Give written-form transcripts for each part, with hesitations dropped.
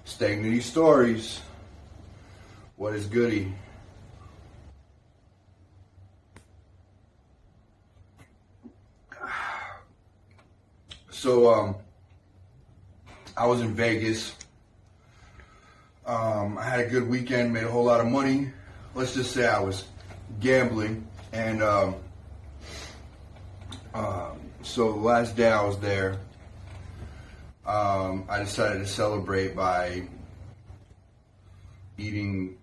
Stank Nitty Stories. What is goody? So, I was in Vegas. I had a good weekend, made a whole lot of money. Let's just say I was gambling. And so the last day I was there, I decided to celebrate by eating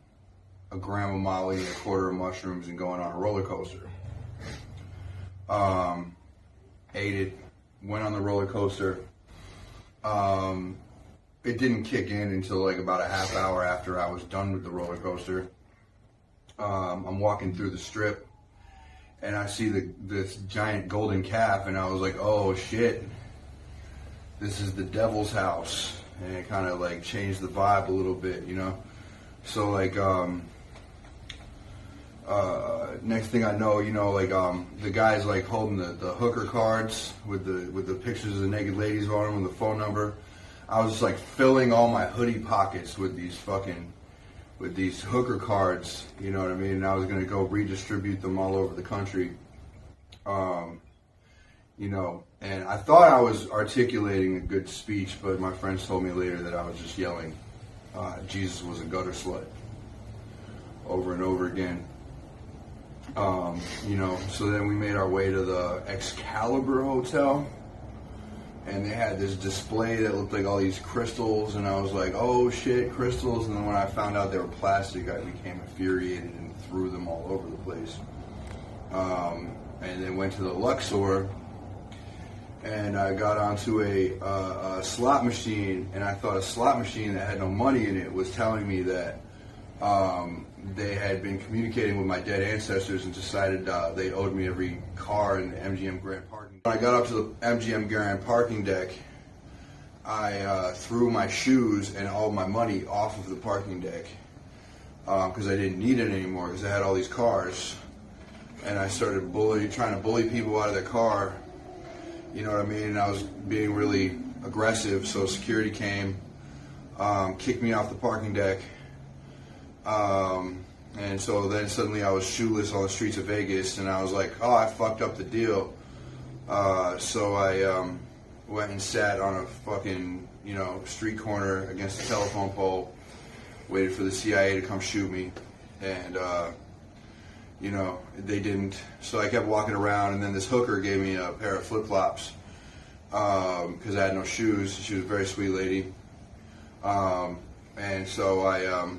a gram of Molly and a quarter of mushrooms and going on a roller coaster. Ate it, went on the roller coaster. It didn't kick in until like about a half hour after I was done with the roller coaster. I'm walking through the strip and I see this giant golden calf, and I was like, oh shit, this is the devil's house. And it kind of like changed the vibe a little bit, you know? So like, next thing I know, you know, like, the guy's like holding the hooker cards with the pictures of the naked ladies on them with the phone number. I was just like filling all my hoodie pockets with these hooker cards, you know what I mean? And I was gonna go redistribute them all over the country. You know, and I thought I was articulating a good speech, but my friends told me later that I was just yelling, Jesus was a gutter slut, over and over again. You know, so then we made our way to the Excalibur Hotel, and they had this display that looked like all these crystals, and I was like, oh shit, crystals. And then when I found out they were plastic, I became infuriated and threw them all over the place. And then went to the Luxor, and I got onto a slot machine, and I thought a slot machine that had no money in it was telling me that they had been communicating with my dead ancestors and decided they owed me every car in the MGM Grand Parking. When I got up to the MGM Grand Parking deck, I threw my shoes and all my money off of the parking deck because I didn't need it anymore because I had all these cars. And I started trying to bully people out of their car. You know what I mean? And I was being really aggressive, so security came, kicked me off the parking deck. And so then suddenly I was shoeless on the streets of Vegas, and I was like, oh, I fucked up the deal. So I went and sat on a fucking, you know, street corner against a telephone pole, waited for the CIA to come shoot me, and you know, they didn't. So I kept walking around, and then this hooker gave me a pair of flip-flops because I had no shoes. She was a very sweet lady. And so I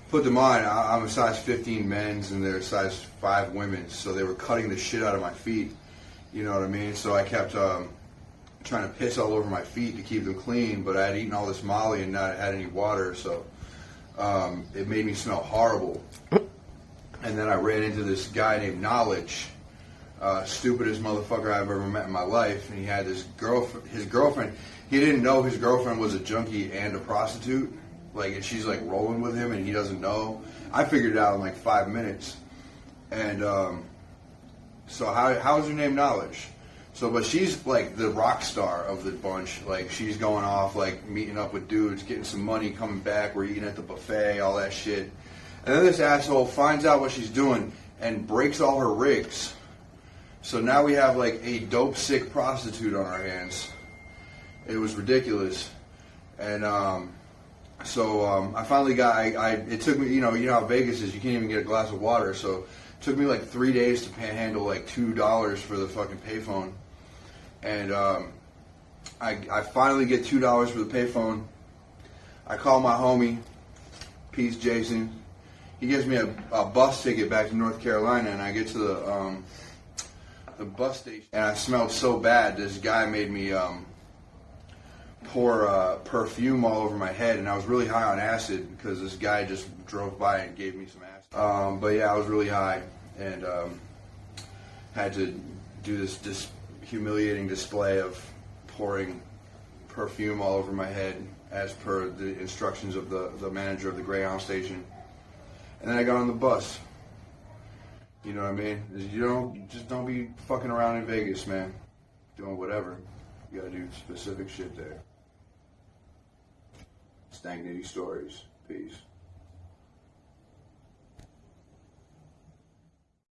put them on. I'm a size 15 men's, and they're size 5 women's, so they were cutting the shit out of my feet. You know what I mean? So I kept trying to piss all over my feet to keep them clean, but I had eaten all this Molly and not had any water, so it made me smell horrible. And then I ran into this guy named Knowledge, stupidest motherfucker I've ever met in my life. And he had this his girlfriend. He didn't know his girlfriend was a junkie and a prostitute. Like, and she's like rolling with him, and he doesn't know. I figured it out in like 5 minutes. And so how's your name, Knowledge? So, but she's like the rock star of the bunch. Like, she's going off, like meeting up with dudes, getting some money, coming back. We're eating at the buffet, all that shit. And then this asshole finds out what she's doing and breaks all her rigs. So now we have like a dope sick prostitute on our hands. It was ridiculous. And so I finally got, it took me, you know how Vegas is, you can't even get a glass of water. So it took me like 3 days to panhandle like $2 for the fucking payphone. And I finally get $2 for the payphone. I call my homie, Peace Jason. He gives me a bus ticket back to North Carolina, and I get to the bus station, and I smelled so bad. This guy made me pour perfume all over my head, and I was really high on acid because this guy just drove by and gave me some acid. But yeah, I was really high, and had to do this humiliating display of pouring perfume all over my head as per the instructions of the manager of the Greyhound station. And then I got on the bus. You know what I mean? Just don't be fucking around in Vegas, man. Doing whatever. You gotta do specific shit there. Stank Nitty Stories. Peace.